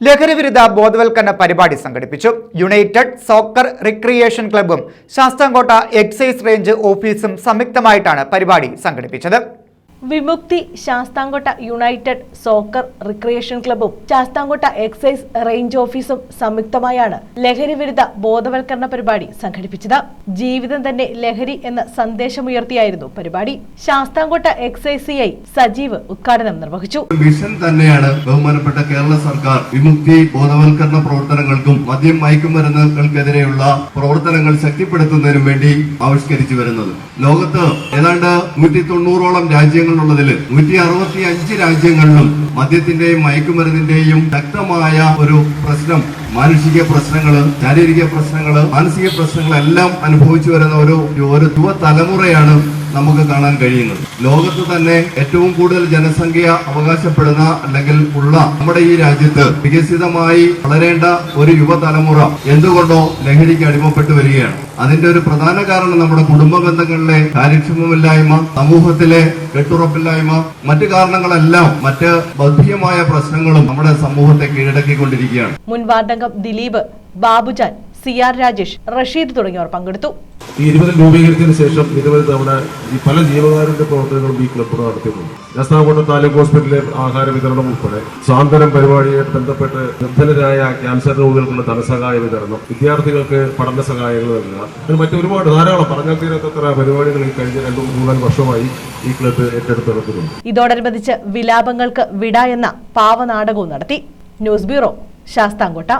ലഹരിവിരുദ്ധ ബോധവൽക്കരണ പരിപാടി സംഘടിപ്പിച്ചു. യുണൈറ്റഡ് സോക്കർ റിക്രിയേഷൻ ക്ലബ്ബും ശാസ്താംകോട്ട എക്സൈസ് റേഞ്ച് ഓഫീസും സംയുക്തമായിട്ടാണ് പരിപാടി സംഘടിപ്പിച്ചത്. Vimukthi Sasthamkotta united soccer recreation ക്ലബ്ബും ശാസ്താംകോട്ട എക്സൈസ് റേഞ്ച് ഓഫീസും സംയുക്തമായാണ് ലഹരി വിരുദ്ധ ബോധവൽക്കരണ പരിപാടി സംഘടിപ്പിച്ചത്. ജീവിതം തന്നെ ലഹരി എന്ന സന്ദേശമുയർത്തിയായിരുന്നു പരിപാടി. ശാസ്താംകോട്ട എക്സൈസ് CI സജീവ് ഉദ്ഘാടനം നിർവഹിച്ചു. മിഷൻ തന്നെയാണ് ബഹുമാനപ്പെട്ട കേരള സർക്കാർ വിമുക്തി ബോധവൽക്കരണ പ്രവർത്തനങ്ങൾക്കും മദ്യം മയക്കുമരുന്നുകൾക്കെതിരെയുള്ള പ്രവർത്തനങ്ങൾ ശക്തിപ്പെടുത്തുന്നതിനും വേണ്ടി ആവിഷ്കരിച്ചു വരുന്നത്. ലോകത്ത് ഏതാണ്ട് 190ഓളം രാജ്യങ്ങൾ 165 രാജ്യങ്ങളിലും മദ്യത്തിന്റെയും മയക്കുമരുന്നിന്റെയും ശക്തമായ ഒരു പ്രശ്നം, മാനുഷിക പ്രശ്നങ്ങള്, ശാരീരിക പ്രശ്നങ്ങള്, മാനസിക പ്രശ്നങ്ങളെല്ലാം അനുഭവിച്ചു വരുന്ന ഒരു യുവതലമുറയാണ് നമുക്ക് കാണാൻ കഴിയുന്നത്. ലോകത്ത് തന്നെ ഏറ്റവും കൂടുതൽ ജനസംഖ്യ അവകാശപ്പെടുന്ന അല്ലെങ്കിൽ ഉള്ള നമ്മുടെ ഈ രാജ്യത്ത് വികസിതമായി വളരേണ്ട ഒരു യുവതലമുറ എന്തുകൊണ്ടോ ലഹരിക്ക് അടിമപ്പെട്ടു വരികയാണ്. അതിന്റെ ഒരു പ്രധാന കാരണം നമ്മുടെ കുടുംബ ബന്ധങ്ങളിലെ കാര്യക്ഷമമില്ലായ്മ, സമൂഹത്തിലെ കെട്ടുറപ്പില്ലായ്മ, മറ്റു കാരണങ്ങളെല്ലാം മറ്റ് ബൗദ്ധികമായ പ്രശ്നങ്ങളും നമ്മുടെ സമൂഹത്തെ കീഴടക്കിക്കൊണ്ടിരിക്കുകയാണ്. മുൻ വാർഡംഗം ദിലീപ്, ബാബുജാൻ, CR രാജേഷ്, റഷീദ് തുടങ്ങിയവർ പങ്കെടുത്തു. ഈ 20 രൂപീകരിച്ചതിന് ശേഷം നിരവധി തവണ പല ജീവകാരുണ്യ പ്രവർത്തനങ്ങളും ഈ ക്ലബ്ബ് നടത്തിയിട്ടുണ്ട്. ശാസ്താംകോട്ട താലൂക്ക് ഹോസ്പിറ്റലിലെ ആഹാര വിതരണം ഉൾപ്പെടെ സാന്ത്വനം പരിപാടിയായിട്ട് ബന്ധപ്പെട്ട് നിർധനരായ ക്യാൻസർ രോഗികൾക്കുള്ള ധനസഹായ വിതരണം, വിദ്യാർത്ഥികൾക്ക് പഠന സഹായങ്ങൾ നൽകുക, അങ്ങനെ മറ്റൊരുപാട് ധാരാളം പറഞ്ഞാൽ തീരത്തത്ര പരിപാടികൾ കഴിഞ്ഞ 2-3 വർഷമായി ഈ ക്ലബ്ബ് ഏറ്റെടുത്ത് നടത്തുന്നുണ്ട്. ഇതോടനുബന്ധിച്ച് വിലാപങ്ങൾക്ക് വിട എന്ന പാവനാടകവും നടത്തി. News bureau, Sasthamkotta.